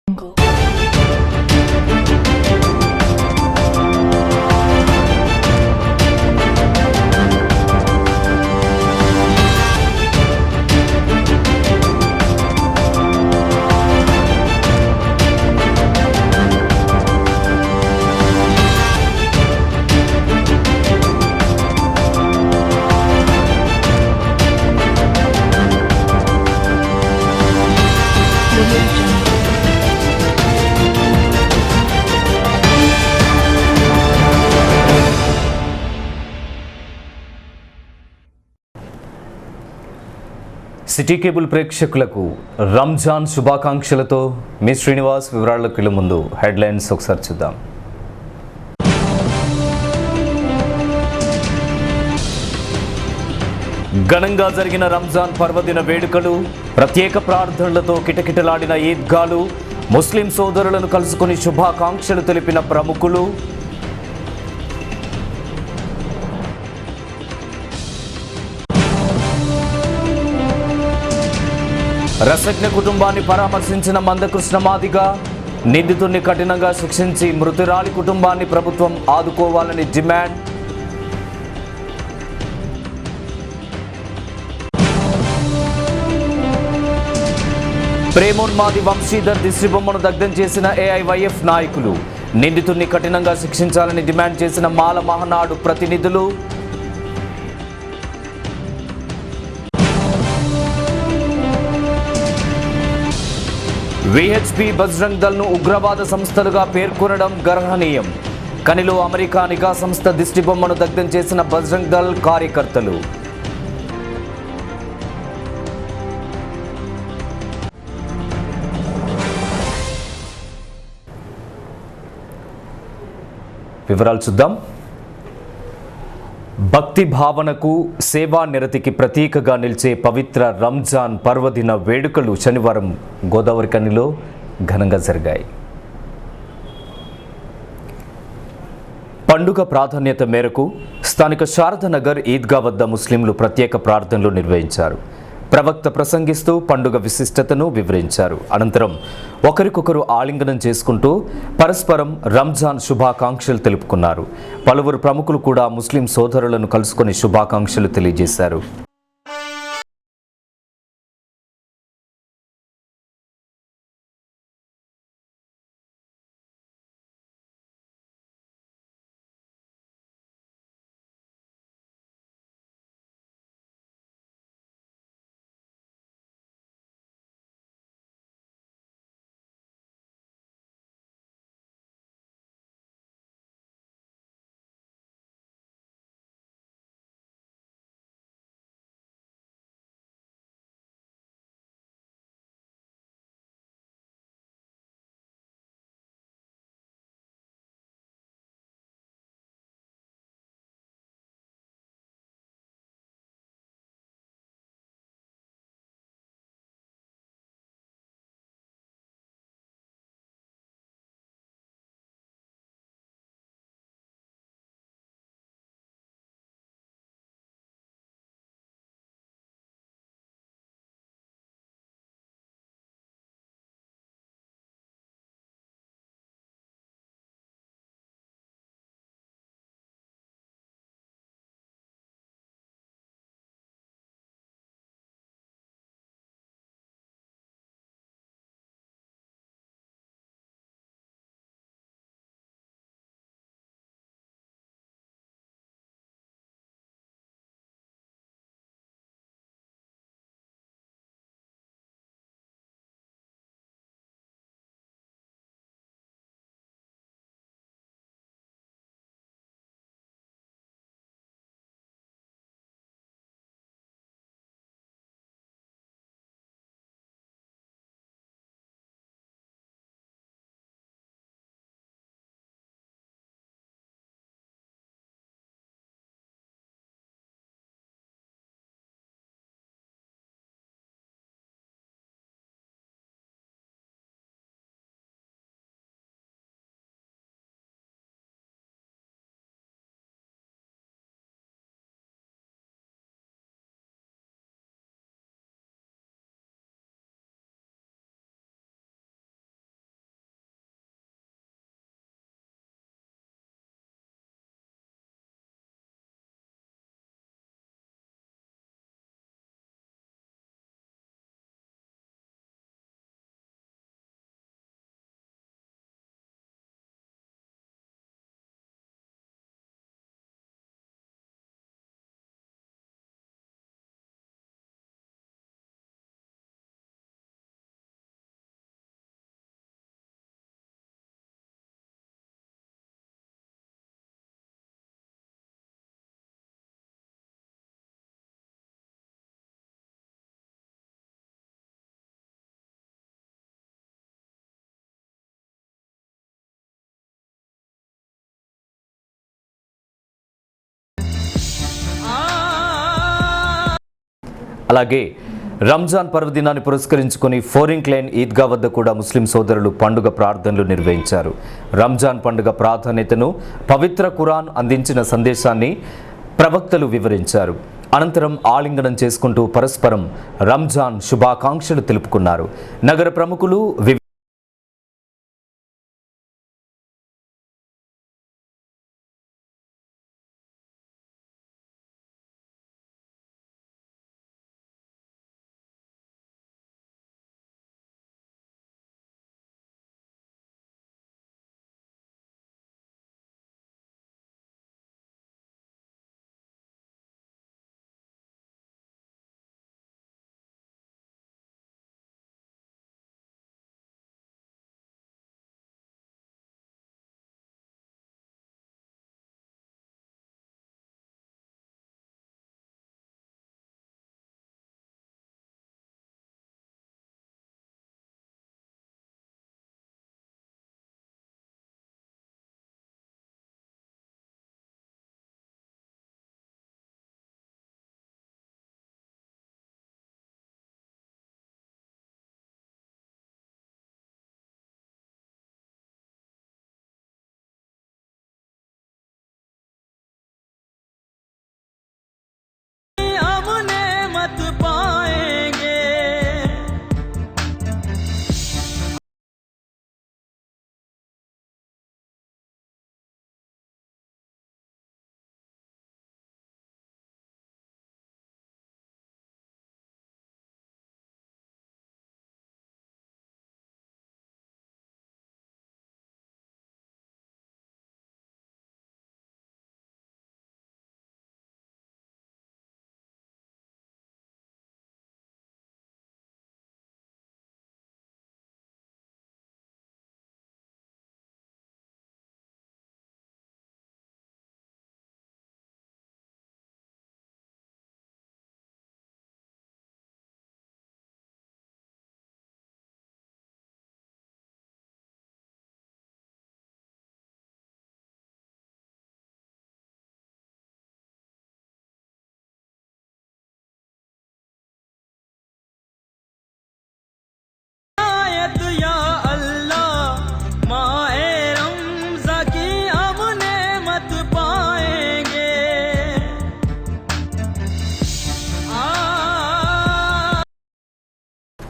Jungle. City cable ప్రేక్షకులకు రంజాన్ శుభాకాంక్షలతో మీ శ్రీనివాస్. వివరాల్లోకి వెళ్ళే ముందు హెడ్లైన్స్ ఒకసారి చూద్దాం. ఘనంగా జరిగిన రంజాన్ పర్వదిన వేడుకలు, ప్రత్యేక ప్రార్థనలతో కిటకిటలాడిన ఈద్గాలు, ముస్లిం సోదరులను కలుసుకుని శుభాకాంక్షలు తెలిపిన ప్రముఖులు. రసజ్ఞ కుటుంబాన్ని పరామర్శించిన మందకృష్ణ మాదిగ, నిందితుడిని కఠినంగా శిక్షించి మృతురాలి కుటుంబాన్ని ప్రభుత్వం ఆదుకోవాలని డిమాండ్. ప్రేమోన్మాది వంశీధర్ దిష్టిబొమ్మను దగ్ధం చేసిన ఏఐవైఎఫ్ నాయకులు, నిందితుడిని కఠినంగా శిక్షించాలని డిమాండ్ చేసిన మాల మహానాడు ప్రతినిధులు. విహెచ్పి బజరంగ్ దళ్ను ఉగ్రవాద సంస్థలుగా పేర్కొనడం గర్హనీయం. కనిలో అమెరికా నిఘా సంస్థ దిష్టిబొమ్మను దగ్ధం చేసిన బజరంగ్ దళ్ కార్యకర్తలు. వివరాలు చూద్దాం. భక్తి భావనకు, సేవా నిరతికి ప్రతీకగా నిలిచే పవిత్ర రంజాన్ పర్వదిన వేడుకలు శనివారం గోదావరి కనిలో ఘనంగా జరిగాయి. పండుగ ప్రాధాన్యత మేరకు స్థానిక శారదానగర్ ఈద్గా వద్ద ముస్లింలు ప్రత్యేక ప్రార్థనలు నిర్వహించారు. ప్రవక్త ప్రసంగిస్తూ పండుగ విశిష్టతను వివరించారు. అనంతరం ఒకరికొకరు ఆలింగనం చేసుకుంటూ పరస్పరం రంజాన్ శుభాకాంక్షలు తెలుపుకున్నారు. పలువురు ప్రముఖులు కూడా ముస్లిం సోదరులను కలుసుకొని శుభాకాంక్షలు తెలియజేశారు. అలాగే రంజాన్ పర్వదినాన్ని పురస్కరించుకొని ఫోరింగ్ లైన్ ఈద్గా వద్ద కూడా ముస్లిం సోదరులు పండుగ ప్రార్థనలు నిర్వహించారు. రంజాన్ పండుగ ప్రాధాన్యతను, పవిత్ర ఖురాన్ అందించిన సందేశాన్ని ప్రవక్తలు వివరించారు. అనంతరం ఆలింగనం చేసుకుంటూ పరస్పరం రంజాన్ శుభాకాంక్షలు తెలుపుకున్నారు. నగర ప్రముఖులు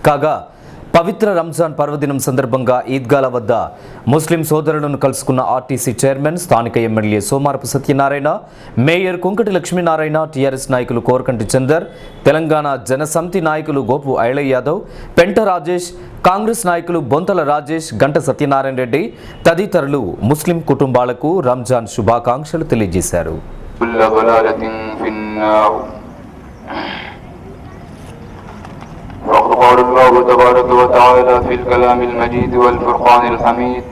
కాగా పవిత్ర రంజాన్ పర్వదినం సందర్భంగా ఈద్గాల వద్ద ముస్లిం సోదరులను కలుసుకున్న ఆర్టీసీ చైర్మన్, స్థానిక MLA Somarapu Satyanarayana, mayor Kunkati Lakshminarayana, TRS నాయకులు కోరకంటి చందర్, తెలంగాణ జనసమితి నాయకులు గోపు ఐలయ్య యాదవ్, పెంట రాజేష్, కాంగ్రెస్ నాయకులు బొంతల రాజేష్, గంట సత్యనారాయణ రెడ్డి తదితరులు ముస్లిం కుటుంబాలకు రంజాన్ శుభాకాంక్షలు తెలియజేశారు. وقال الله تبارك وتعالى في الكلام المجيد والفرقان الحميد: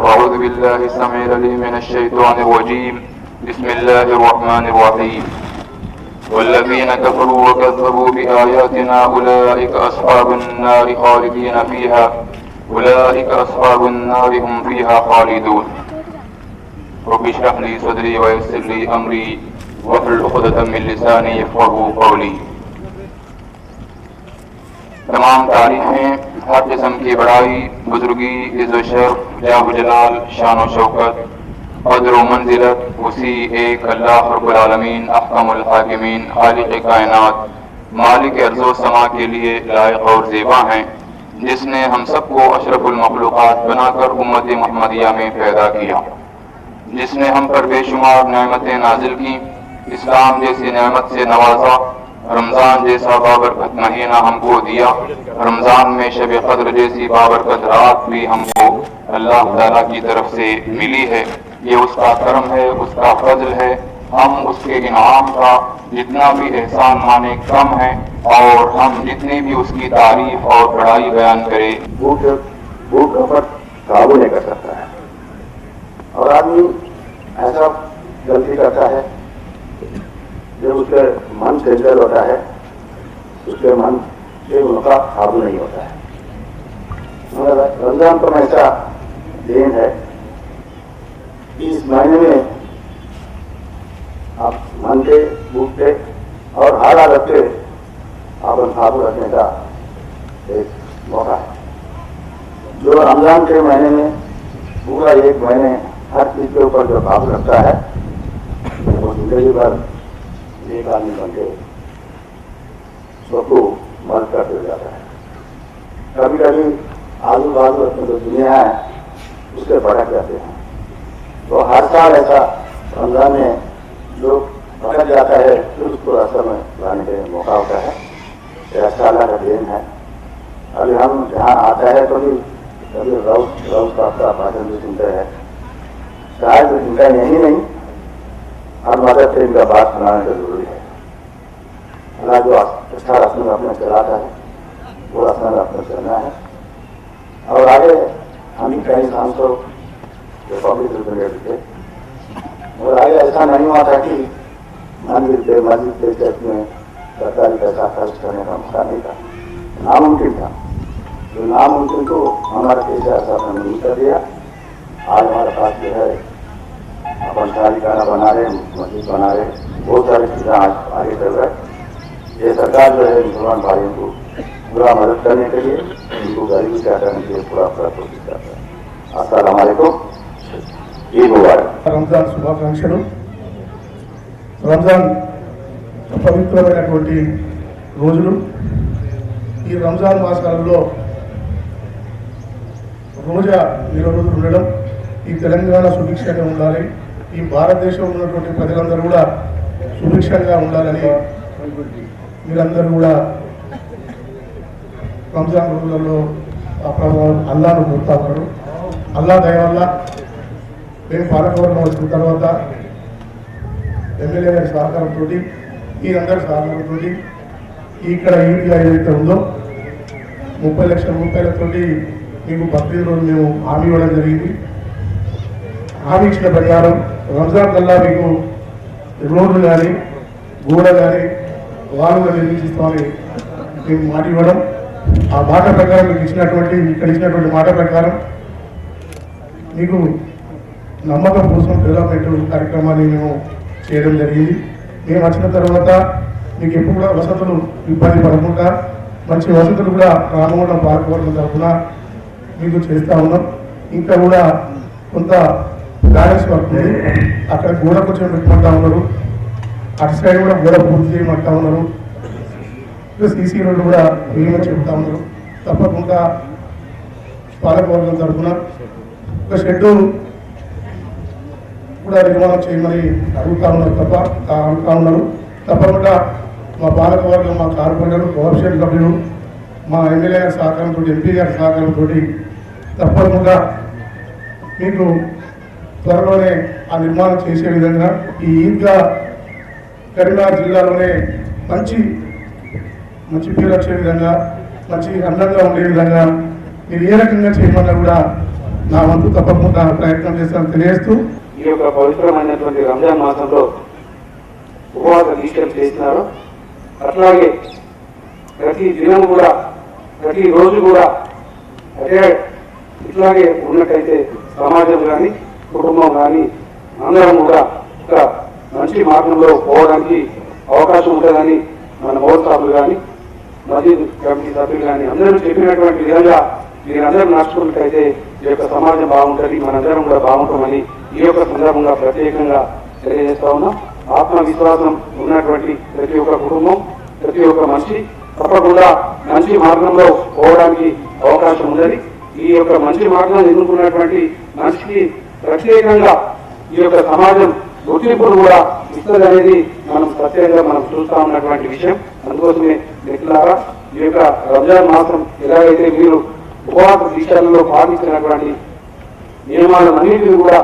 أعوذ بالله السميع العليم من الشيطان الرجيم. بسم الله الرحمن الرحيم. والذين كفروا وكذبوا بآياتنا أولئك أصحاب النار خالدين فيها أولئك أصحاب النار هم فيها خالدون. رب اشرح لي صدري ويسر لي أمري واحلل عقدة من لساني يفقهوا قولي. तमाम तारीफ़ें, हर किस्म की बड़ाई, बुजुर्गी, इज़्ज़त शर्फ, जाह जलाल, शान व शौकत, क़द्र व मंजिलत उसी एक अल्लाह रब्बुल आलमीन अहकमुल हाकिमीन खालिक़ कायनात मालिक अर्ज़ व समा के लिए लायक और ज़ेबा हैं, जिसने हम सबको अशरफुल मखलूक़ात बनाकर उम्मत मुहम्मदिया में पैदा किया, जिसने हम पर बेशुमार नेमतें नाजिल की, इस्लाम जैसी नेमत से नवाजा, रमज़ान जैसा बाबरकत महीना हमको दिया, रमज़ान में शब क़द्र जैसी बाबरकत रात भी हमको अल्लाह ताला की तरफ से मिली है। ये उसका करम है, उसका फजल है। हम उसके इनाम का जितना भी एहसान माने कम है, और हम जितनी भी उसकी तारीफ और बड़ाई बयान करें भूख पर काबू नहीं कर सकता है। और आदमी ऐसा गलती करता है जब उसके मन चंचल होता है, उसके मन से उनका काबू नहीं होता है। मगर रमजान तो ऐसा दिन है, इस महीने में आप मानते, भूखते और हर हालत से अपन साधु रखने का एक मौका है। जो रमजान के महीने में पूरा एक महीने हर चीज के ऊपर जो काबू रखता है वो जिंदगी भर एक आदमी बन के सबको मदद करते जाता है। कभी कभी आजू बाजू अपनी जो दुनिया है उससे भटक जाते हैं, तो हर साल ऐसा रमजान में लोग भटक जाता है, फिर उसको रास्ते में लाने के मौका होता है। ये अच्छा अल्लाह का देन है। अभी हम जहाँ आता है तो भी कभी रउस का भाषण भी सुनते हैं, शायद इनका यही नहीं हर मदद से इनका बात सुनाना जरूरी है। अल्लाह जो अच्छा रास्ते में अपने चलाता है वो रास्ते में अपने चलना है। और आगे हम कई सांसों पब्लिक रिप्रेजेंटेटिव थे, और आगे ऐसा नहीं हुआ था कि मंदिर पे मस्जिद पे चर्च में सरकारी पैसा खर्च करने का मौका नहीं था, नामुमकिन था। तो नामुमकिन को हमारा केसीआर साहब ने नहीं कर दिया। आज हमारे पास जो है अपन शादी खाना बना रहे, मस्जिद बना रहे, बहुत सारी चीज़ें आज आगे चल रहा है। ये सरकार जो है मुसलमान भाइयों को पूरा मदद करने के लिए, उनको गरीबी से हटाने के लिए पूरा कोशिश करता है। अस्सलाम वालेकुम, ईद मुबारक। రంజాన్ శుభాకాంక్షలు। రంజాన్ పవిత్రమైనటువంటి రోజులు। ఈ రంజాన్ మాసాలలో రోజా 20 రోజులు ఉండడం, ఈ తెలంగాణ సుభిక్షంగా ఉండాలి, ఈ భారతదేశంలో ఉన్నటువంటి ప్రజలందరూ కూడా సుభిక్షంగా ఉండాలని మీరందరూ కూడా రంజాన్ రోజులలో అల్లాను కోరుతా ఉన్నారు। అల్లా దయ వల్ల మేము పాలకవర్గం వచ్చిన తర్వాత ఎమ్మెల్యే గారి సహకారంతో, ఈ అందరి సహకారంతో ఇక్కడ ఈద్గా ఏదైతే ఉందో 30 లక్షల రూపాయలతో మీకు బక్రీద్ రోజు మేము హామీ ఇవ్వడం జరిగింది। హామీ ఇచ్చిన ప్రకారం రంజాన్ కల్లా మీకు రోడ్లు కానీ గోడ కానీ వాళ్ళు నిర్మిస్తామని మేము మాట ఇవ్వడం, ఆ మాట ప్రకారం మీకు ఇక్కడ ఇచ్చినటువంటి మాట ప్రకారం మీకు నమ్మకం కోసం డెవలప్మెంట్ కార్యక్రమాన్ని మేము చేయడం జరిగింది। మేము వచ్చిన తర్వాత మీకు ఎప్పుడు కూడా వసతులు ఇబ్బంది పడకుండా మంచి వసతులు కూడా రామగుండం పాలకవర్గం తరఫున మీకు చేస్తూ ఉన్నాం। ఇంకా కూడా కొంత బ్యాలెన్స్ వర్క్ ఉంది, అక్కడ గోడ కొంచెం పెట్టుకుంటా ఉన్నారు, అటు సైడ్ కూడా గోడ పూర్తి చేయమంటా ఉన్నారు, సీసీ రోడ్డు కూడా వేయమని చెప్తా ఉన్నారు। తప్పకుండా పాలకవర్గం తరఫున ఒక షెడ్డు కూడా నిర్మాణం చేయమని అడుగుతా ఉన్నారు। తప్పకుండా మా పాలకవర్గం, మా కార్పొరేటర్లు, కోఆపరేషన్ సభ్యులు, మా ఎమ్మెల్యే గారి సహకారంతో, ఎంపీ గారి సహకారంతో తప్పకుండా మీకు త్వరలోనే ఆ నిర్మాణం చేసే విధంగా ఈ ఈద్గా కరీంనగర్ జిల్లాలోనే మంచి పేరు వచ్చే విధంగా, మంచి అందంగా ఉండే విధంగా మీరు ఏ రకంగా చేయమన్నా కూడా నా వంతు తప్పకుండా ప్రయత్నం చేస్తానని తెలియజేస్తూ, ఈ యొక్క పవిత్రమైనటువంటి రంజాన్ మాసంలో ఉపవాస దీక్షలు చేస్తున్నారు। అట్లాగే ప్రతి దినం కూడా, ప్రతి రోజు కూడా అదే ఇట్లాగే ఉన్నట్టయితే సమాజం కానీ, కుటుంబం కానీ అందరం కూడా ఒక మంచి మార్గంలో పోవడానికి అవకాశం ఉంటుందని మన మౌలసాబులు కానీ, మసీద్ కమిటీ సభ్యులు కానీ అందరూ చెప్పినటువంటి విధంగా మీరందరూ నడుచుకున్నట్టయితే ఈ యొక్క సమాజం బాగుంటుంది, మనందరం కూడా బాగుంటామని ఈ యొక్క సందర్భంగా ప్రత్యేకంగా తెలియజేస్తా ఉన్నాం। ఆత్మవిశ్వాసం ఉన్నటువంటి ప్రతి ఒక్క కుటుంబం, ప్రతి ఒక్క మనిషి తప్పకుండా మంచి మార్గంలో పోవడానికి అవకాశం ఉన్నది। ఈ యొక్క మంచి మార్గం ఎన్నుకున్నటువంటి మనిషికి ప్రత్యేకంగా ఈ యొక్క సమాజం గుర్తింపును కూడా ఇస్తుంది అనేది మనం ప్రత్యేకంగా మనం చూస్తా ఉన్నటువంటి విషయం। అందుకోసమే మిత్రులారా, ఈ యొక్క రంజాన్ మాసం ఎలాగైతే మీరు ఉపవాస దీక్షలలో పాటించినటువంటి నియమాలన్నింటినీ కూడా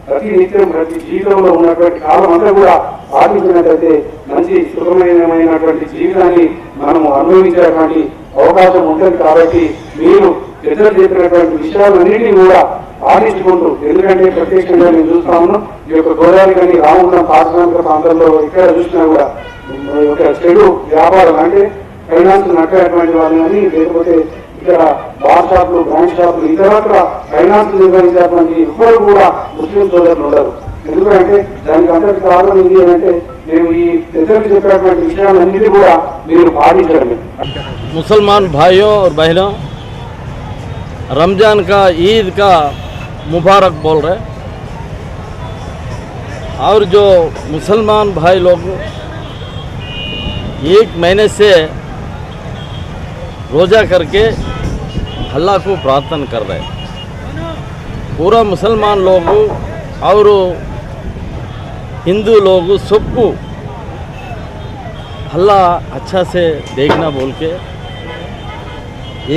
ప్రతి నిత్యం, ప్రతి జీవితంలో ఉన్నటువంటి కాలం అంతా కూడా పాటించినట్లయితే మంచి సుఖమైనటువంటి జీవితాన్ని మనము అనుభవించేటువంటి అవకాశం ఉంటుంది। కాబట్టి మీరు పెద్దలు చెప్పినటువంటి విషయాలన్నింటినీ కూడా పాటించుకుంటూ, ఎందుకంటే ప్రత్యక్షంగా మేము చూస్తా ఉన్నాం ఈ యొక్క గోదావరి కానీ రామగుండం పారిశ్రామిక ప్రాంతాల్లో ఇక్కడ చూసినా కూడా ఒక చెడు వ్యాపారం అంటే ఫైనాన్స్ నడిపేటువంటి వాళ్ళు కానీ, లేకపోతే ఇక్కడ బార్ షాపులు, బ్రాండ్ షాపులు, ఇతరత్ర ఫైనాన్స్ నిర్వహించేటువంటి ఎవ్వరు కూడా ముస్లిం సోదరులు ఉండరు। ఎందుకంటే దానికి అంతటి కారణం ఏంటి అంటే మేము ఈ పెద్దలకు చెప్పినటువంటి విషయాలన్నిటి కూడా మీరు పాటించడమే. मुसलमान भाइयों और बहनों, रमज़ान का ईद का मुबारक बोल रहे, और जो मुसलमान भाई लोग 1 महीने से रोज़ा करके अल्लाह को प्रार्थना कर रहे, पूरा मुसलमान लोग और हिंदू लोग सबको अल्लाह अच्छा से देखना बोल के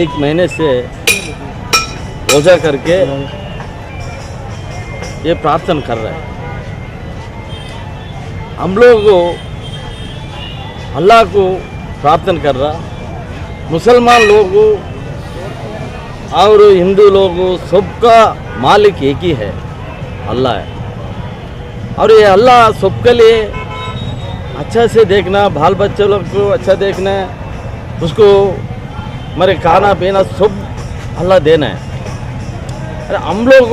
1 महीने से रोज़ा करके ये प्रार्थना कर रहे हैं। हम लोग अल्लाह को प्रार्थना कर रहा, मुसलमान लोग और हिंदू लोग सबका मालिक एक ही है, अल्लाह है। और ये अल्लाह सबके लिए अच्छा से देखना, बाल बच्चे लोग को अच्छा देखना है, उसको मेरे खाना पीना सब अल्लाह देना है। अरे हम लोग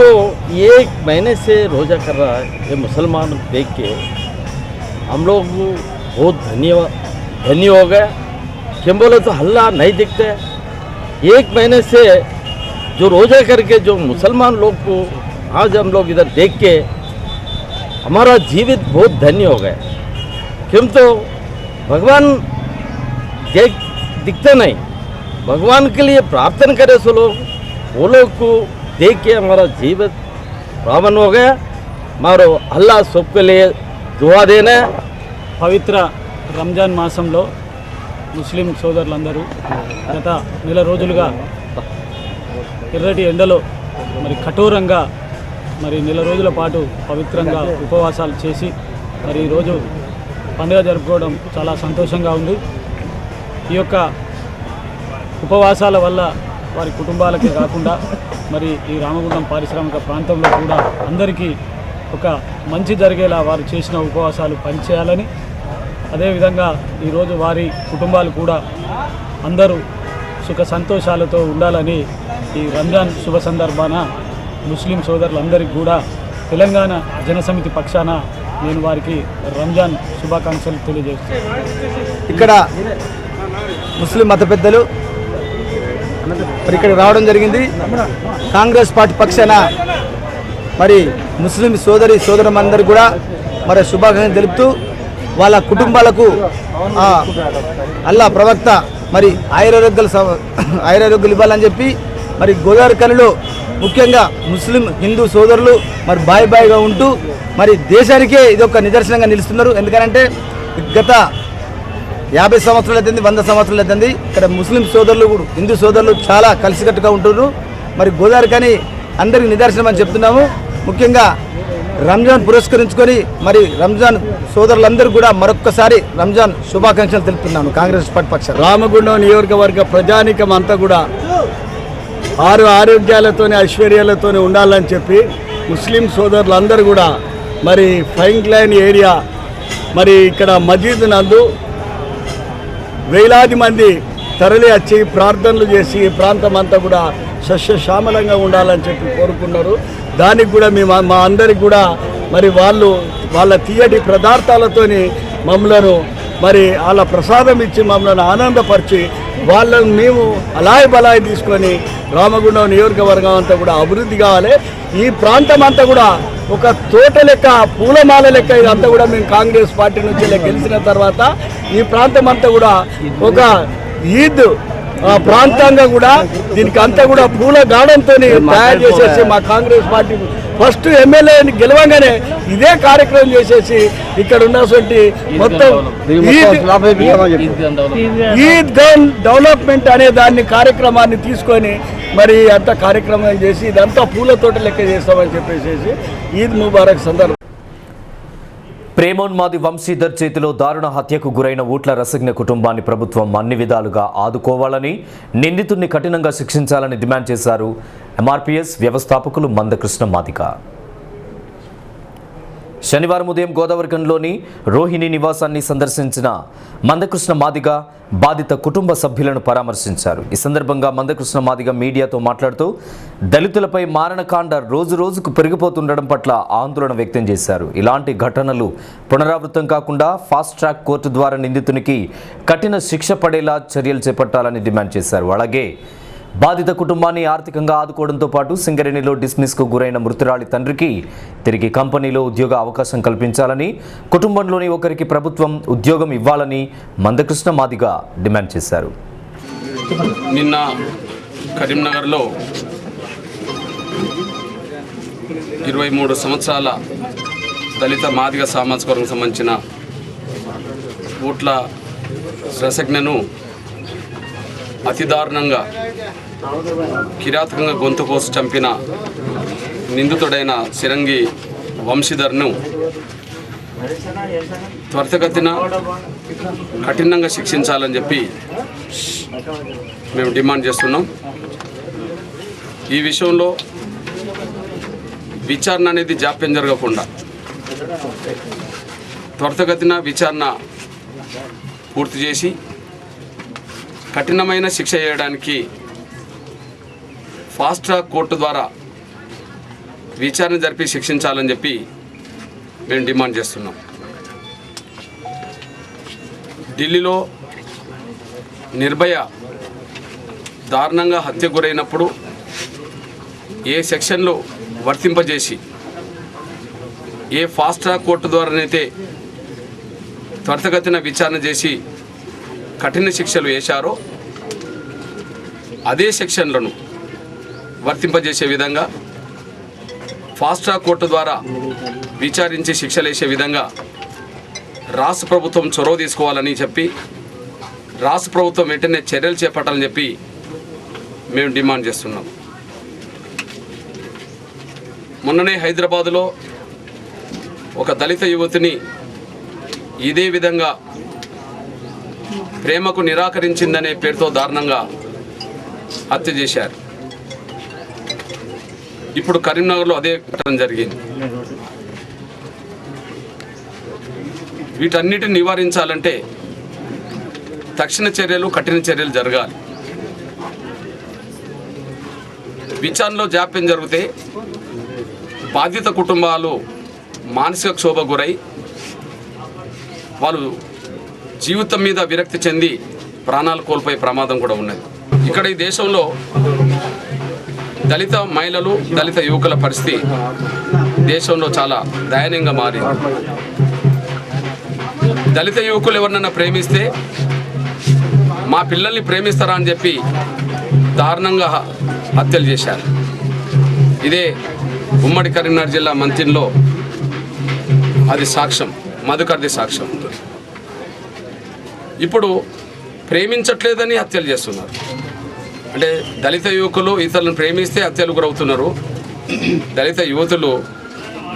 1 महीने से रोज़ा कर रहा है, ये मुसलमान देख के हम लोग बहुत धन्य हो गए। क्यों बोले तो अल्लाह नहीं दिखते। 1 महीने से जो रोज़ा करके जो मुसलमान लोग को आज हम लोग इधर देख के हमारा जीवित बहुत धन्य हो गए। क्यों तो भगवान दिखते नहीं, भगवान के लिए प्रार्थना करे सो लोग, वो लोग को देख के हमारा जीवित पावन हो गया। मारो अल्लाह सबके लिए दुआ देना। పవిత్ర రంజాన్ మాసంలో ముస్లిం సోదరులందరూ గత నెల రోజులుగా ఎర్రటి ఎండలో మరి కఠోరంగా మరి నెల రోజుల పాటు పవిత్రంగా ఉపవాసాలు చేసి మరి ఈరోజు పండుగ జరుపుకోవడం చాలా సంతోషంగా ఉంది. ఈ యొక్క ఉపవాసాల వల్ల వారి కుటుంబాలకే కాకుండా మరి ఈ రామగుండం పారిశ్రామిక ప్రాంతంలో కూడా అందరికీ ఒక మంచి జరిగేలా వారు చేసిన ఉపవాసాలు పనిచేయాలని, అదేవిధంగా ఈరోజు వారి కుటుంబాలు కూడా అందరూ సుఖ సంతోషాలతో ఉండాలని ఈ రంజాన్ శుభ సందర్భాన ముస్లిం సోదరులందరికీ కూడా తెలంగాణ జనసమితి పక్షాన నేను వారికి రంజాన్ శుభాకాంక్షలు తెలియజేస్తున్నాను. ఇక్కడ ముస్లిం మత పెద్దలు మరి ఇక్కడ రావడం జరిగింది. కాంగ్రెస్ పార్టీ పక్షాన మరి ముస్లిం సోదరులందరూ కూడా మరి శుభాకాంక్షలు తెలుపుతూ వాళ్ళ కుటుంబాలకు అల్లా ప్రవక్త మరి ఆయురారోగ్యాలు ఇవ్వాలని చెప్పి మరి గోదావరి కనిలో ముఖ్యంగా ముస్లిం హిందూ సోదరులు మరి బాయిగా ఉంటూ మరి దేశానికే ఇది ఒక నిదర్శనంగా నిలుస్తున్నారు. ఎందుకంటే గత 50 సంవత్సరాలు అవుతుంది, 100 సంవత్సరాలు అవుతుంది. ఇక్కడ ముస్లిం సోదరులు హిందూ సోదరులు చాలా కలిసికట్టుగా ఉంటున్నారు. మరి గోదావరి కానీ అందరికీ నిదర్శనం అని చెప్తున్నాము. ముఖ్యంగా రంజాన్ పురస్కరించుకొని మరి రంజాన్ సోదరులందరూ కూడా మరొక్కసారి రంజాన్ శుభాకాంక్షలు తెలుపుతున్నాను కాంగ్రెస్ పార్టీ పక్షాన. రామగుండం నియోజకవర్గ ప్రజానికం అంతా కూడా ఆరోగ్యాలతోనే ఐశ్వర్యాలతోనే ఉండాలని చెప్పి ముస్లిం సోదరులందరూ కూడా మరి ఫైన్ లైన్ ఏరియా మరి ఇక్కడ మసీద్ నందు వేలాది మంది తరలి వచ్చి ప్రార్థనలు చేసి ఈ ప్రాంతం అంతా కూడా సస్యశ్యామలంగా ఉండాలని చెప్పి కోరుకున్నారు. దానికి కూడా మా అందరికి కూడా మరి వాళ్ళ తీయటి పదార్థాలతోని మమ్మలను మరి వాళ్ళ ప్రసాదం ఇచ్చి మమ్మల్ని ఆనందపరిచి వాళ్ళని మేము బలాయి తీసుకొని రామగుండం నియోజకవర్గం అంతా కూడా అభివృద్ధి కావాలి. ఈ ప్రాంతం అంతా కూడా ఒక తోట లెక్క, పూలమాల లెక్క ఇదంతా కూడా మేము కాంగ్రెస్ పార్టీ నుంచి గెలిచిన తర్వాత ఈ ప్రాంతం అంతా కూడా ఒక ఈద్ ప్రాంతంగా కూడా దీనికి అంతా కూడా పూల గార్డెన్తో తయారు చేసేసి మా కాంగ్రెస్ పార్టీ ఫస్ట్ ఎమ్మెల్యేని గెలవంగానే ఇదే కార్యక్రమం చేసేసి ఇక్కడ ఉన్నటువంటి మొత్తం ఈద్ డెవలప్మెంట్ అనే దాన్ని కార్యక్రమాన్ని తీసుకొని మరి అంత కార్యక్రమం చేసి ఇదంతా పూల తోట లెక్క చేస్తామని చెప్పేసి ఈద్ ముబారక్ సందర్భం. ప్రేమోన్మాది వంశీధర్ చేతిలో దారుణ హత్యకు గురైన ఊట్ల రసజ్ఞ కుటుంబాన్ని ప్రభుత్వం అన్ని విధాలుగా ఆదుకోవాలని, నిందితుడిని కఠినంగా శిక్షించాలని డిమాండ్ చేశారు ఎంఆర్పీఎస్ వ్యవస్థాపకులు మందకృష్ణ మాదిక. శనివారం ఉదయం గోదావరిఖండ్లోని రోహిణి నివాసాన్ని సందర్శించిన మందకృష్ణ మాదిగ బాధిత కుటుంబ సభ్యులను పరామర్శించారు. ఈ సందర్భంగా మందకృష్ణ మాదిగ మీడియాతో మాట్లాడుతూ దళితులపై మారణకాండ రోజుకు పెరిగిపోతుండడం పట్ల ఆందోళన వ్యక్తం చేశారు. ఇలాంటి ఘటనలు పునరావృతం కాకుండా ఫాస్ట్ ట్రాక్ కోర్టు ద్వారా నిందితునికి కఠిన శిక్ష పడేలా చర్యలు చేపట్టాలని డిమాండ్ చేశారు. అలాగే బాధిత కుటుంబాన్ని ఆర్థికంగా ఆదుకోవడంతో పాటు సింగరేణిలో డిస్మిస్కు గురైన మృతురాలి తండ్రికి తిరిగి కంపెనీలో ఉద్యోగ అవకాశం కల్పించాలని, కుటుంబంలోని ఒకరికి ప్రభుత్వం ఉద్యోగం ఇవ్వాలని మందకృష్ణ మాదిగ డిమాండ్ చేశారు. నిన్న కరీంనగర్లో 23 సంవత్సరాల దళిత మాదిగ సామాజిక వర్గం సంబంధించిన ఊట్ల రసజ్ఞను అతి దారుణంగా కిరాతకంగా గొంతు కోసి చంపిన నిందితుడైన సిరంగి వంశీధర్ను త్వరితగతిన కఠినంగా శిక్షించాలని చెప్పి మేము డిమాండ్ చేస్తున్నాం. ఈ విషయంలో విచారణ అనేది జాప్యం జరగకుండా త్వరితగతిన విచారణ పూర్తి చేసి కఠినమైన శిక్ష చేయడానికి ఫాస్ట్ ట్రాక్ కోర్టు ద్వారా విచారణ జరిపి శిక్షించాలని చెప్పి మేము డిమాండ్ చేస్తున్నాం. ఢిల్లీలో నిర్భయ దారుణంగా హత్య గురైనప్పుడు ఏ సెక్షన్లో వర్తింపజేసి ఏ ఫాస్ట్ ట్రాక్ కోర్టు ద్వారానైతే త్వరితగతిన విచారణ చేసి కఠిన శిక్షలు వేశారో అదే సెక్షన్లను వర్తింపజేసే విధంగా ఫాస్ట్ ట్రాక్ కోర్టు ద్వారా విచారించి శిక్షలు వేసే విధంగా రాష్ట్ర ప్రభుత్వం చొరవ తీసుకోవాలని చెప్పి రాష్ట్ర ప్రభుత్వం వెంటనే చర్యలు చేపట్టాలని చెప్పి మేము డిమాండ్ చేస్తున్నాం. మొన్ననే హైదరాబాదులో ఒక దళిత యువతిని ఇదే విధంగా ప్రేమకు నిరాకరించిందనే పేరుతో దారుణంగా హత్య చేశారు. ఇప్పుడు కరీంనగర్లో అదే ఘటన జరిగింది. వీటన్నిటిని నివారించాలంటే తక్షణ చర్యలు, కఠిన చర్యలు జరగాలి. విచారణలో జాప్యం జరిగితే బాధిత కుటుంబాలు మానసిక క్షోభ గురై వాళ్ళు జీవితం మీద విరక్తి చెంది ప్రాణాలు కోల్పోయే ప్రమాదం కూడా ఉన్నది. ఇక్కడ ఈ దేశంలో దళిత మహిళలు, దళిత యువకుల పరిస్థితి దేశంలో చాలా దయనీయంగా మారింది. దళిత యువకులు ఎవరినైనా ప్రేమిస్తే మా పిల్లల్ని ప్రేమిస్తారా అని చెప్పి దారుణంగా హత్యలు చేశారు. ఇదే ఉమ్మడి కరీంనగర్ జిల్లా మంతిన్లో అది సాక్ష్యం, మధుకర్ది సాక్ష్యం. ఇప్పుడు ప్రేమించట్లేదని హత్యలు చేస్తున్నారు. అంటే దళిత యువకులు ఇతరులను ప్రేమిస్తే హత్యలు గురవుతున్నారు. దళిత యువతులు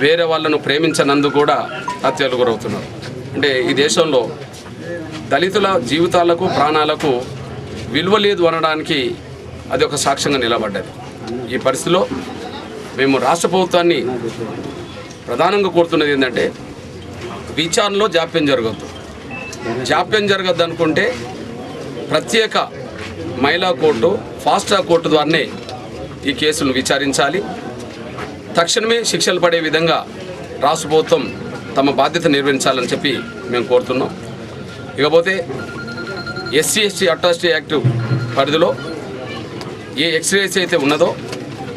వేరే వాళ్ళను ప్రేమించనందుకు కూడా హత్యలు గురవుతున్నారు. అంటే ఈ దేశంలో దళితుల జీవితాలకు, ప్రాణాలకు విలువ లేదు అనడానికి అది ఒక సాక్ష్యంగా నిలబడ్డది. ఈ పరిస్థితిలో మేము రాష్ట్ర ప్రభుత్వాన్ని ప్రధానంగా కోరుతున్నది ఏంటంటే విచారణలో జాప్యం జరగద్దు. జాప్యం జరగద్దు అనుకుంటే ప్రత్యేక మహిళా కోర్టు, ఫాస్ట్ ట్రాక్ కోర్టు ద్వారానే ఈ కేసులను విచారించాలి. తక్షణమే శిక్షలు పడే విధంగా రాష్ట్ర ప్రభుత్వం తమ బాధ్యత నిర్వహించాలని చెప్పి మేము కోరుతున్నాం. ఇకపోతే SC/ST అట్రాసిటీ యాక్ట్ పరిధిలో ఏ ఎక్స్రేస్ అయితే ఉన్నదో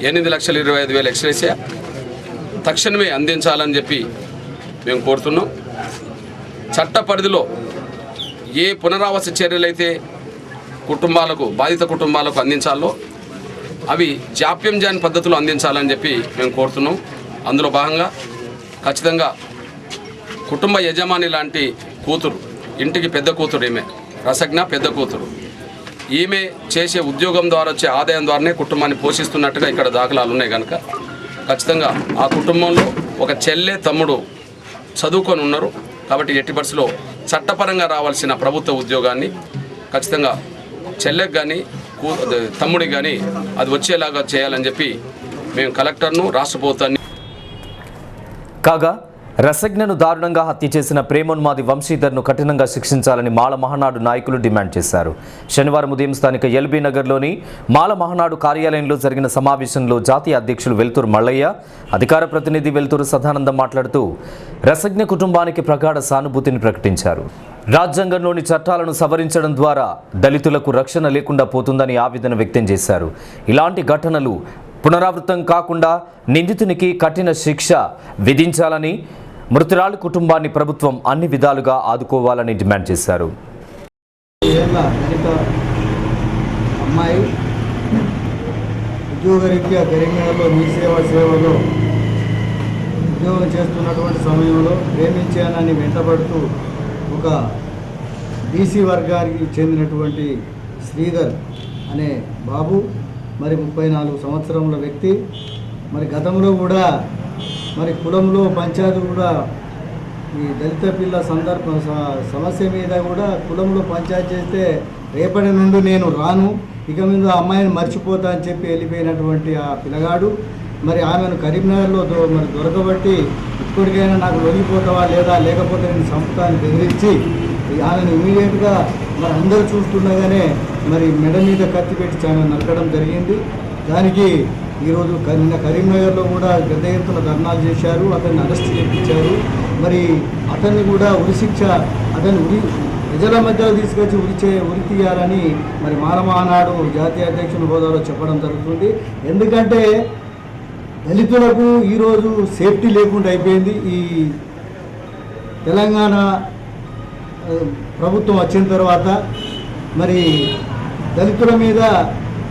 8,25,000 ఎక్స్రేస్ తక్షణమే అందించాలని చెప్పి మేము కోరుతున్నాం. చట్ట పరిధిలో ఏ పునరావాస చర్యలైతే కుటుంబాలకు, బాధిత కుటుంబాలకు అందించాలో అవి జాప్యం జాని పద్ధతిలో అందించాలని చెప్పి మేము కోరుతున్నాం. అందులో భాగంగా ఖచ్చితంగా కుటుంబ యజమాని లాంటి కూతురు, ఇంటికి పెద్ద కూతురు, ఈమె రసజ్ఞ పెద్ద కూతురు, ఈమె చేసే ఉద్యోగం ద్వారా వచ్చే ఆదాయం ద్వారానే కుటుంబాన్ని పోషిస్తున్నట్టుగా ఇక్కడ దాఖలాలు ఉన్నాయి కనుక ఖచ్చితంగా ఆ కుటుంబంలో ఒక చెల్లె, తమ్ముడు చదువుకొని ఉన్నారు. కాబట్టి ఎట్టి పరిస్థితిలో చట్టపరంగా రావాల్సిన ప్రభుత్వ ఉద్యోగాన్ని ఖచ్చితంగా చెల్లెకి కానీ తమ్ముడికి కానీ అది వచ్చేలాగా చేయాలని చెప్పి మేము కలెక్టర్ను, రాష్ట్ర ప్రభుత్వాన్ని. కాగా రసజ్ఞను దారుణంగా హత్య చేసిన ప్రేమోన్మాది వంశీధర్ను కఠినంగా శిక్షించాలని మాల మహానాడు నాయకులు డిమాండ్ చేశారు. శనివారం ఉదయం స్థానిక ఎల్బీ నగర్లోని మాల మహానాడు కార్యాలయంలో జరిగిన సమావేశంలో జాతీయ అధ్యక్షులు వెల్తూరు మల్లయ్య, అధికార ప్రతినిధి వెల్తూరు సదానందం మాట్లాడుతూ రసజ్ఞ కుటుంబానికి ప్రగాఢ సానుభూతిని ప్రకటించారు. రాజ్యాంగంలోని చట్టాలను సవరించడం ద్వారా దళితులకు రక్షణ లేకుండా పోతుందని ఆవేదన వ్యక్తం చేశారు. ఇలాంటి ఘటనలు పునరావృతం కాకుండా నిందితునికి కఠిన శిక్ష విధించాలని, మృతురాలి కుటుంబాన్ని ప్రభుత్వం అన్ని విధాలుగా ఆదుకోవాలని డిమాండ్ చేశారు. అమ్మాయి ఉద్యోగరీత్యా కరీంనగర్లో మీ సేవలో ఉద్యోగం చేస్తున్నటువంటి సమయంలో ప్రేమించానని వెంటబడుతూ ఒక బీసీ వర్గానికి చెందినటువంటి శ్రీధర్ అనే బాబు, మరి 34 సంవత్సరముల వ్యక్తి, మరి గతంలో కూడా మరి కులంలో పంచాయతీ కూడా ఈ దళిత పిల్ల సమస్య మీద కూడా కులంలో పంచాయతీ చేస్తే రేపటి నుండి నేను రాను, ఇక మీద అమ్మాయిని మర్చిపోతా అని చెప్పి వెళ్ళిపోయినటువంటి ఆ పిల్లగాడు మరి ఆమెను కరీంనగర్లో మరి దొరకబట్టి ఇప్పటికైనా నాకు లొంగిపోతావా లేదా, లేకపోతే నేను చంపుతాను బెదిరించి ఆమెను ఇమీడియట్గా మరి అందరూ చూస్తుండగానే మరి మెడ మీద కత్తి పెట్టి ఆమె నరకడం జరిగింది. దానికి ఈరోజు నిన్న కరీంనగర్లో కూడా పెద్ద ఎత్తున ధర్నాలు చేశారు, అతన్ని అరెస్ట్ చేయించారు. మరి అతన్ని కూడా ఉరిశిక్ష, అతన్ని ప్రజల మధ్యలో తీసుకొచ్చి ఉరి తీయాలని మరి మాల మహానాడు జాతీయ అధ్యక్షుని హోదాలో చెప్పడం జరుగుతుంది. ఎందుకంటే దళితులకు ఈరోజు సేఫ్టీ లేకుండా అయిపోయింది. ఈ తెలంగాణ ప్రభుత్వం వచ్చిన తర్వాత మరి దళితుల మీద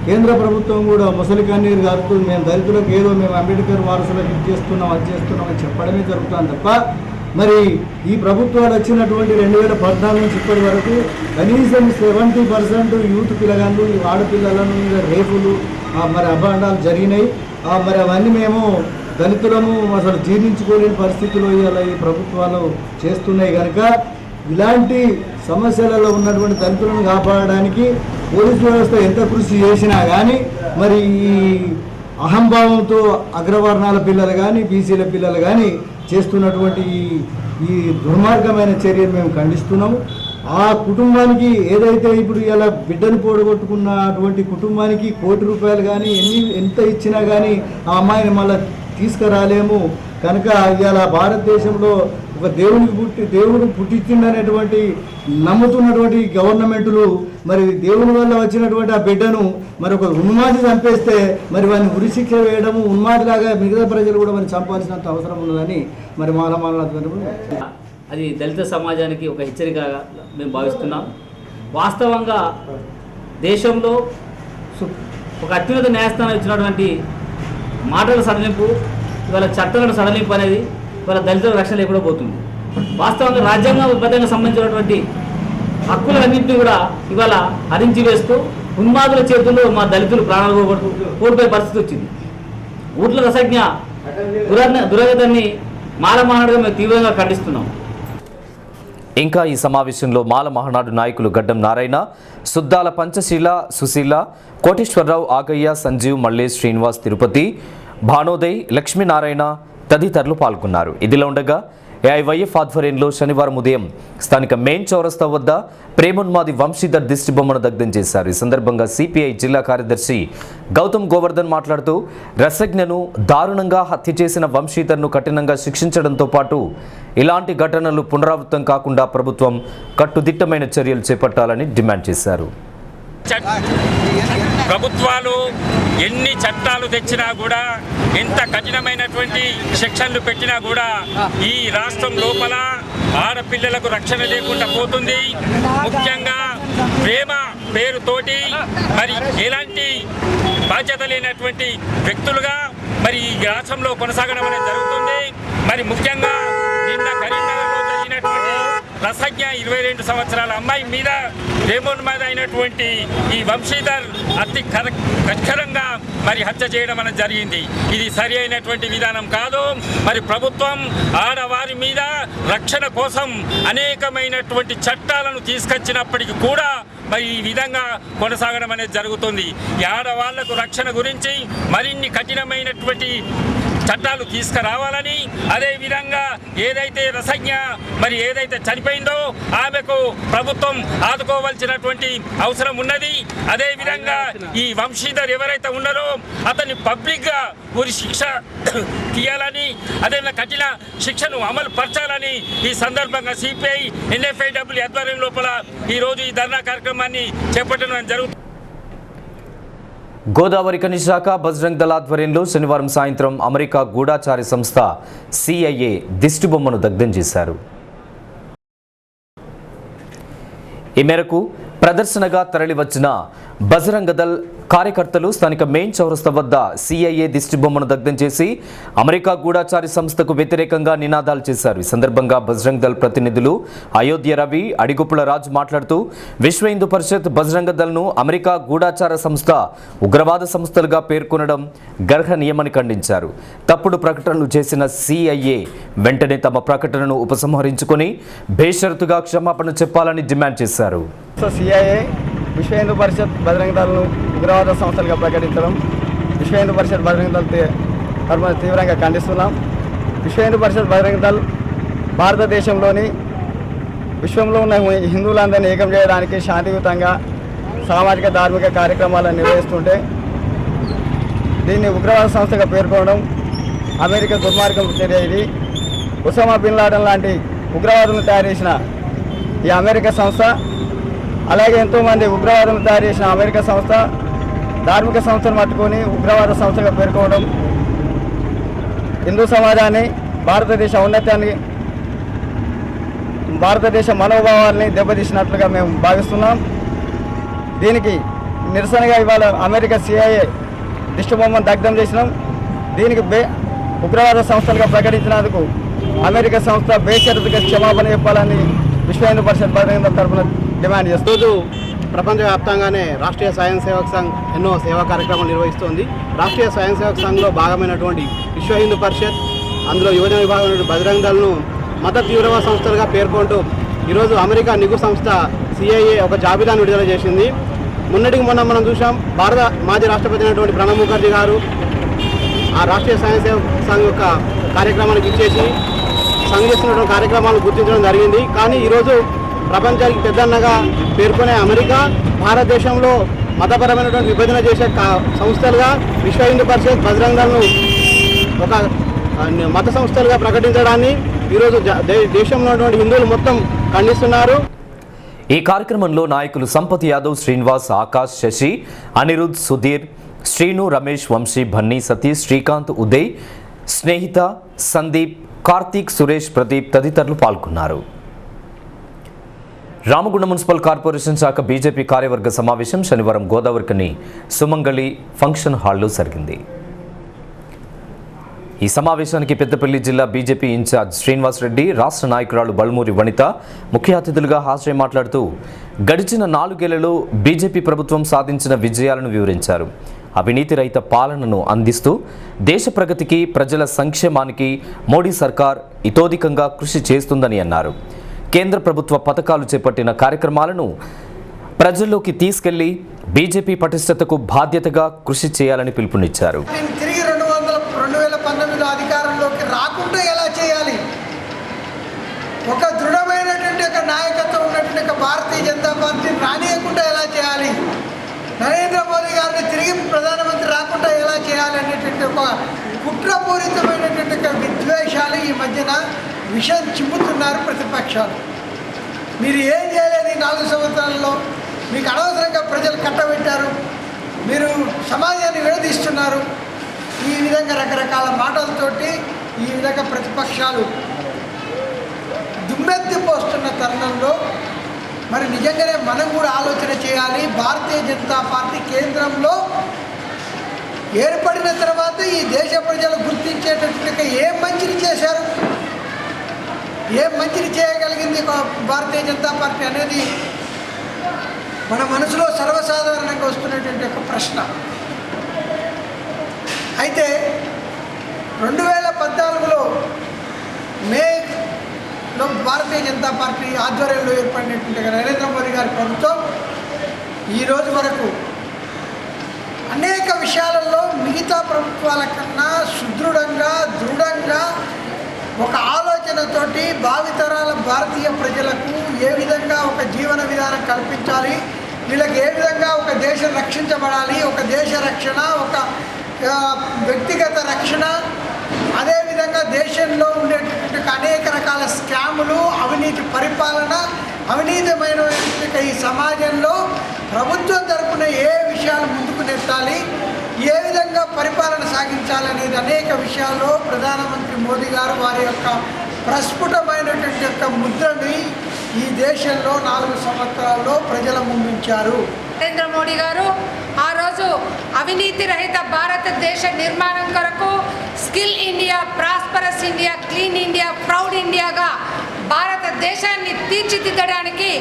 కేంద్ర ప్రభుత్వం కూడా ముసలి కన్నీరు గారుతూ మేము దళితులకు ఏదో మేము అంబేద్కర్ వారసులకు ఇది చేస్తున్నాం అది చేస్తున్నామని చెప్పడమే జరుగుతుంది తప్ప మరి ఈ ప్రభుత్వాలు వచ్చినటువంటి 2014 నుంచి ఇప్పటి వరకు కనీసం 70% యూత్ పిల్లగాళ్ళు ఆడపిల్లలను మీద రేపులు మరి అభాండాలు జరిగినాయి. మరి అవన్నీ మేము దళితులను అసలు జీర్ణించుకోలేని పరిస్థితుల్లో ఇలా ఈ ప్రభుత్వాలు చేస్తున్నాయి కనుక ఇలాంటి సమస్యలలో ఉన్నటువంటి దళితులను కాపాడడానికి పోలీసు వ్యవస్థ ఎంత కృషి చేసినా కానీ మరి ఈ అహంభావంతో అగ్రవర్ణాల పిల్లలు కానీ బీసీల పిల్లలు కానీ చేస్తున్నటువంటి ఈ దుర్మార్గమైన చర్యను మేము ఖండిస్తున్నాము. ఆ కుటుంబానికి ఏదైతే ఇప్పుడు ఇలా బిడ్డను పోడగొట్టుకున్నటువంటి కుటుంబానికి ₹1 కానీ ఎంత ఇచ్చినా కానీ ఆ అమ్మాయిని మళ్ళీ తీసుకురాలేము కనుక ఇవాళ భారతదేశంలో ఒక దేవుడు పుట్టించిందనేటువంటి నమ్ముతున్నటువంటి గవర్నమెంట్లు మరి దేవుని వల్ల వచ్చినటువంటి ఆ బిడ్డను మరి ఒక ఉన్మాది చంపేస్తే మరి వారిని ఉరిశిక్ష వేయడము ఉన్మాదిలాగా మిగతా ప్రజలు కూడా మరి చంపాల్సినంత అవసరం ఉన్నదని మరి అది దళిత సమాజానికి ఒక హెచ్చరికగా మేము భావిస్తున్నాం. వాస్తవంగా దేశంలో ఒక అత్యున్నత న్యాయస్థానం ఇచ్చినటువంటి మాటల సడలింపు, ఇవాళ చట్టాలను సడలింపు అనేది ఇవాళ దళితుల రక్షణ లేకుండా పోతుంది. వాస్తవంగా రాజ్యాంగబద్ధంగా సంబంధించినటువంటి హక్కులన్నింటినీ కూడా ఇవాళ హరించి వేస్తూ ఉన్మాదుల చేతుల్లో మా దళితులు ప్రాణాలు కోల్పోయే పరిస్థితి వచ్చింది. ఊట్ల రసజ్ఞ దురగతాన్ని మాల మహానాడుగా మేము తీవ్రంగా ఖండిస్తున్నాం. ఇంకా ఈ సమావేశంలో మాల మహానాడు నాయకులు గడ్డం నారాయణ, సుద్దాల పంచశీల సుశీల, కోటేశ్వరరావు, ఆగయ్య, సంజీవ్, మల్లేష్, శ్రీనివాస్, తిరుపతి, భానోదయ్, లక్ష్మీనారాయణ తదితరులు పాల్గొన్నారు. ఇదిలా ఉండగా ఏఐవైఎఫ్ ఆధ్వర్యంలో శనివారం ఉదయం స్థానిక మెయిన్ చౌరస్తా వద్ద ప్రేమోన్మాది వంశీధర్ దిష్టిబొమ్మను దగ్ధం చేశారు. ఈ సందర్భంగా సిపిఐ జిల్లా కార్యదర్శి గౌతమ్ గోవర్ధన్ మాట్లాడుతూ రసజ్ఞను దారుణంగా హత్య చేసిన వంశీధర్ను కఠినంగా శిక్షించడంతో పాటు ఇలాంటి ఘటనలు పునరావృతం కాకుండా ప్రభుత్వం కట్టుదిట్టమైన చర్యలు చేపట్టాలని డిమాండ్ చేశారు. ప్రభుత్వాలు ఎన్ని చట్టాలు తెచ్చినా కూడా, ఎంత కఠినమైనటువంటి సెక్షన్లు పెట్టినా కూడా ఈ రాష్ట్రం లోపల ఆడపిల్లలకు రక్షణ లేకుండా పోతుంది. ముఖ్యంగా ప్రేమ పేరుతోటి మరి ఎలాంటి బాధ్యత లేనటువంటి వ్యక్తులుగా మరి ఈ రాష్ట్రంలో కొనసాగడం అనేది జరుగుతుంది. మరి ముఖ్యంగా నిన్న కరీంనగర్లో జరిగినటువంటి రసజ్ఞ 22 సంవత్సరాల అమ్మాయి మీద ప్రేమోన్మాది అయినటువంటి ఈ వంశీధర్ అతి కఠినంగా మరి హత్య చేయడం అనేది జరిగింది. ఇది సరి అయినటువంటి విధానం కాదు. మరి ప్రభుత్వం ఆడవారి మీద రక్షణ కోసం అనేకమైనటువంటి చట్టాలను తీసుకొచ్చినప్పటికీ కూడా మరి ఈ విధంగా కొనసాగడం అనేది జరుగుతుంది. ఈ ఆడవాళ్లకు రక్షణ గురించి మరిన్ని కఠినమైనటువంటి చట్టాలు తీసుకురావాలని, అదేవిధంగా ఏదైతే రసజ్ఞ మరి ఏదైతే చనిపోయిందో ఆమెకు ప్రభుత్వం ఆదుకోవాల్సినటువంటి అవసరం ఉన్నది. అదేవిధంగా ఈ వంశీధర్ ఎవరైతే ఉన్నారో అతన్ని పబ్లిక్గా ఉరి శిక్ష తీయాలని, అదేవిధంగా కఠిన శిక్షను అమలు పరచాలని ఈ సందర్భంగా సిపిఐ NFIW ఆధ్వర్యం లోపల ఈరోజు ఈ ధర్నా కార్యక్రమాన్ని చేపట్టడం జరుగుతుంది. గోదావరి ఖని శాఖ బజరంగ్ దళ ఆధ్వర్యంలో శనివారం సాయంత్రం అమెరికా గూఢాచారి సంస్థ CIA దిష్టిబొమ్మను దగ్ధం చేశారు. ఈ మేరకు ప్రదర్శనగా తరలివచ్చిన బజరంగ దళ్ కార్యకర్తలు స్థానిక మెయిన్ చౌరస్తా వద్ద CIA దిష్టిబొమ్మను దగ్ధం చేసి అమెరికా గూఢాచారి సంస్థకు వ్యతిరేకంగా నినాదాలు చేశారు. ఈ సందర్భంగా బజరంగ దళ్ ప్రతినిధులు అయోధ్య రవి, అడిగుపుల రాజు మాట్లాడుతూ విశ్వ హిందూ పరిషత్ బజరంగ దళ్ను అమెరికా గూఢాచార సంస్థ ఉగ్రవాద సంస్థలుగా పేర్కొనడం గర్హనీయమని ఖండించారు. తప్పుడు ప్రకటనలు చేసిన CIA వెంటనే తమ ప్రకటనను ఉపసంహరించుకొని బేషరతుగా క్షమాపణ చెప్పాలని డిమాండ్ చేశారు. CIA విశ్వ హిందూ పరిషత్ బజరంగ దళ్ను ఉగ్రవాద సంస్థలుగా ప్రకటించడం విశ్వ హిందూ పరిషత్ బజరంగ దళ్ తరఫున తీవ్రంగా ఖండిస్తున్నాం. విశ్వ హిందూ పరిషత్ బజరంగ దళ్ భారతదేశంలోని విశ్వంలో ఉన్న హిందువులందరినీ ఏకం చేయడానికి శాంతియుతంగా సామాజిక ధార్మిక కార్యక్రమాలను నిర్వహిస్తుంటే దీన్ని ఉగ్రవాద సంస్థగా పేర్కొనడం అమెరికా దుర్మార్గం చర్య. ఇది ఒసామా బిన్ లాడెన్ లాంటి ఉగ్రవాదులను తయారు చేసిన ఈ అమెరికా సంస్థ, అలాగే ఎంతోమంది ఉగ్రవాదులను తయారు చేసిన అమెరికా సంస్థ ధార్మిక సంస్థను పట్టుకొని ఉగ్రవాద సంస్థగా పేర్కోవడం హిందూ సమాజాన్ని, భారతదేశ ఔన్నత్యాన్ని, భారతదేశ మనోభావాల్ని దెబ్బతీసినట్లుగా మేము భావిస్తున్నాం. దీనికి నిరసనగా ఇవాళ అమెరికా CIA దిష్టిబొమ్మను దగ్ధం చేసినాం. దీనికి ఉగ్రవాద సంస్థలుగా ప్రకటించినందుకు అమెరికా సంస్థ బేషరతుగా క్షమాపణ చెప్పాలని విశ్వ హిందూ పరిషత్ బజరంగ దళ్ తరఫున డిమాండ్ చేస్తూ ప్రపంచవ్యాప్తంగానే రాష్ట్రీయ స్వయం సేవక్ సంఘ్ ఎన్నో సేవా కార్యక్రమాలు నిర్వహిస్తోంది. రాష్ట్రీయ స్వయం సేవక్ సంఘ్లో భాగమైనటువంటి విశ్వ హిందూ పరిషత్, అందులో యువజన విభాగం బజరంగ దళ్ను మత తీవ్రవాద సంస్థలుగా పేర్కొంటూ ఈరోజు అమెరికా నిఘు సంస్థ CIA ఒక జాబితాను విడుదల చేసింది. మొన్నటికి మొన్న మనం చూసాం, భారత మాజీ రాష్ట్రపతి అయినటువంటి ప్రణబ్ ముఖర్జీ గారు ఆ రాష్ట్రీయ స్వయం సేవక్ సంఘ్ యొక్క కార్యక్రమానికి ఇచ్చేసి సంఘ్ చేస్తున్నటువంటి కార్యక్రమాలను గుర్తించడం జరిగింది. కానీ ఈరోజు ప్రపంచానికి పెద్దన్నగా పేర్కొనే అమెరికా భారతదేశంలో మతపరమైనటువంటి విభజన చేసే సంస్థలుగా విశ్వ హిందూ పరిషత్ బజరంగ దళ్ను ఒక మత సంస్థలుగా ప్రకటించడాన్ని ఈరోజు దేశంలో ఉన్నటువంటి హిందువులు మొత్తం ఖండిస్తున్నారు. ఈ కార్యక్రమంలో నాయకులు సంపత్ యాదవ్, శ్రీనివాస్, ఆకాష్, శశి, అనిరుద్, సుధీర్, శ్రీను, రమేష్, వంశీ, భన్నీ, సతీష్, శ్రీకాంత్, ఉదయ్, స్నేహిత, సందీప్, కార్తీక్, సురేష్, ప్రదీప్ తదితరులు పాల్గొన్నారు. రామగుండం మున్సిపల్ కార్పొరేషన్ శాఖ బీజేపీ కార్యవర్గ సమావేశం శనివారం గోదావరి ఖని సుమంగళి ఫంక్షన్ హాల్లో జరిగింది. ఈ సమావేశానికి పెద్దపల్లి జిల్లా బీజేపీ ఇన్ఛార్జ్ శ్రీనివాస్ రెడ్డి, రాష్ట్ర నాయకురాలు బల్మూరి వనిత ముఖ్య అతిథులుగా హాజరై మాట్లాడుతూ గడిచిన 4 ఏళ్లలో బీజేపీ ప్రభుత్వం సాధించిన విజయాలను వివరించారు. అవినీతి రహిత పాలనను అందిస్తూ దేశ ప్రగతికి, ప్రజల సంక్షేమానికి మోడీ సర్కార్ ఇతోధికంగా కృషి చేస్తుందని అన్నారు. కేంద్ర ప్రభుత్వ పథకాలు చేపట్టిన కార్యక్రమాలను ప్రజల్లోకి తీసుకెళ్లి బీజేపీ పటిష్టతకు బాధ్యతగా కృషి చేయాలని పిలుపునిచ్చారు. తిరిగి 2019లో అధికారంలోకి రాకుండా ఎలా చేయాలి, ఒక దృఢమైనటువంటి ఒక నాయకత్వం ఉన్నటువంటి భారతీయ జనతా పార్టీని రానియకుండా ఎలా చేయాలి, నరేంద్ర మోదీ గారిని తిరిగి ప్రధానమంత్రి రాకుండా ఎలా చేయాలి అనేటువంటి ఒక కుట్రపూరితమైనటువంటి ఒక విద్వేషాలు ఈ మధ్యన విషయం చిమ్ముతున్నారు ప్రతిపక్షాలు. మీరు ఏం చేయలేదు ఈ 4 సంవత్సరాల్లో, మీకు అనవసరంగా ప్రజలు కట్టబెట్టారు, మీరు సమాజాన్ని విడదీస్తున్నారు, ఈ విధంగా రకరకాల మాటలతోటి ఈ విధంగా ప్రతిపక్షాలు దుమ్మెత్తిపోస్తున్న తరుణంలో మరి నిజంగానే మనం కూడా ఆలోచన చేయాలి. భారతీయ జనతా పార్టీ కేంద్రంలో ఏర్పడిన తర్వాత ఈ దేశ ప్రజలు గుర్తించేటట్టుగా ఏం మంచిని చేశారు, ఏం మంచిని చేయగలిగింది భారతీయ జనతా పార్టీ అనేది మన మనసులో సర్వసాధారణంగా వస్తున్నటువంటి ఒక ప్రశ్న. అయితే 2014లో మేలో భారతీయ జనతా పార్టీ ఆధ్వర్యంలో ఏర్పడినటువంటి నరేంద్ర మోదీ గారి ప్రభుత్వం ఈరోజు వరకు అనేక విషయాలలో మిగతా ప్రభుత్వాల కన్నా సుదృఢంగా భావితరాల భారతీయ ప్రజలకు ఏ విధంగా ఒక జీవన విధానం కల్పించాలి, వీళ్ళకి ఏ విధంగా ఒక దేశం రక్షించబడాలి, ఒక దేశ రక్షణ, ఒక వ్యక్తిగత రక్షణ, అదేవిధంగా దేశంలో ఉండేటువంటి అనేక రకాల స్కాములు, అవినీతి పరిపాలన, అవినీతిమైన ఈ సమాజంలో ప్రభుత్వం తరపున ఏ విషయాలు ముందుకు నెట్టాలి, ఏ విధంగా పరిపాలన సాగించాలనేది అనేక విషయాల్లో ప్రధానమంత్రి మోదీ గారు వారి యొక్క ప్రస్ఫుటమైనటువంటి యొక్క ముద్రని ఈ దేశంలో 4 సంవత్సరాల్లో ప్రజల ముందుంచారు. నరేంద్ర మోడీ గారు ఆ రోజు అవినీతి రహిత భారతదేశ నిర్మాణం కొరకు skill India, prosperous India, clean India, proud ఇండియాగా భారతదేశాన్ని తీర్చిదిద్దడానికి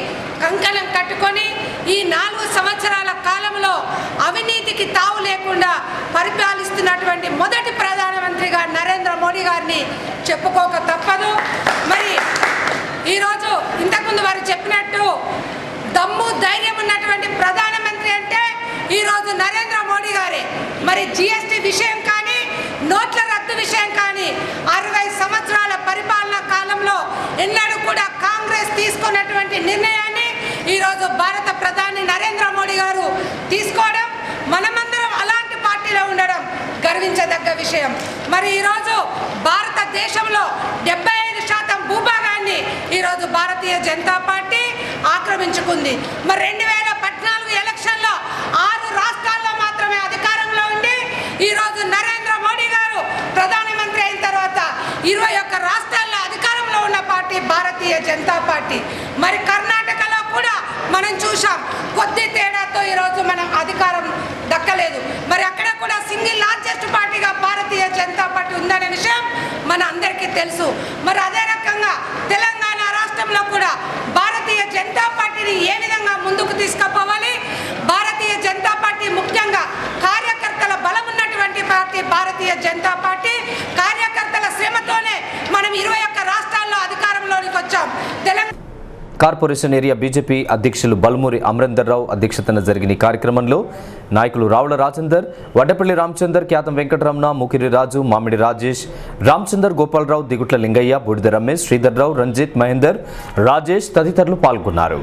కంకణం కట్టుకొని ఈ 4 సంవత్సరాల కాలంలో అవినీతికి తావు లేకుండా పరిపాలిస్తున్నటువంటి మొదటి ప్రధానమంత్రిగా నరేంద్ర మోడీ గారిని చెప్పుకోక తప్పదు. మరి ఈరోజు ఇంతకుముందు వారు చెప్పినట్టు దమ్ము ధైర్యం ఉన్నటువంటి ప్రధానమంత్రి అంటే ఈరోజు నరేంద్ర మోడీ గారే. మరి జిఎస్టీ విషయం కానీ, నోట్ల రద్దు విషయం కానీ 60 సంవత్సరాల పరిపాలనా కాలంలో ఎన్నడూ కూడా కాంగ్రెస్ తీసుకున్నటువంటి నిర్ణయాన్ని ఈరోజు భారత ప్రధాని నరేంద్ర మోడీ గారు తీసుకోవడం, మనమందరం అలాంటి పార్టీలో ఉండడం గర్వించదగ్గ విషయం. మరి ఈరోజు భారతదేశంలో 75% భూభాగాన్ని ఈరోజు భారతీయ జనతా పార్టీ ఆక్రమించుకుంది. మరి 2014 ఎలక్షన్లో 6 రాష్ట్రాల్లో మాత్రమే అధికారంలో ఉండి ఈరోజు నరేంద్ర మోడీ గారు ప్రధానమంత్రి అయిన తర్వాత 21 రాష్ట్రాల్లో అధికారంలో ఉన్న పార్టీ భారతీయ జనతా పార్టీ. మరి కర్ణాటకలో కూడా మనం చూసాం, కొద్ది తేడాతో ఈరోజు మనం అధికారం దక్కలేదు. మరి అక్కడ కూడా సింగిల్ లార్జెస్ట్ పార్టీగా భారతీయ జనతా పార్టీ ఉందనే విషయం మన అందరికీ తెలుసు. మరి అదే రకంగా తెలంగాణ రాష్ట్రంలో కూడా భారతీయ జనతా పార్టీని ఏ విధంగా ముందుకు తీసుకుపోవాలి, భారతీయ జనతా పార్టీ ముఖ్యంగా కార్యకర్తల బలం ఉన్నటువంటి పార్టీ భారతీయ జనతా పార్టీ. కార్యకర్తల శ్రమతోనే మనం 21 రాష్ట్రాల్లో అధికారంలోనికి వచ్చాం. కార్పొరేషన్ ఏరియా బీజేపీ అధ్యక్షులు బల్మూరి అమరేందర్ రావు అధ్యక్షతన జరిగిన ఈ కార్యక్రమంలో నాయకులు రావుల రాజేందర్, వడ్డపల్లి రామచందర్, క్యాతం వెంకటరమణ, ముకిరి రాజు, మామిడి రాజేష్, రామచందర్, గోపాలరావు, దిగుట్ల లింగయ్య, బూడిద రమేష్, శ్రీధర్ రావు, రంజిత్, మహేందర్, రాజేష్ తదితరులు పాల్గొన్నారు.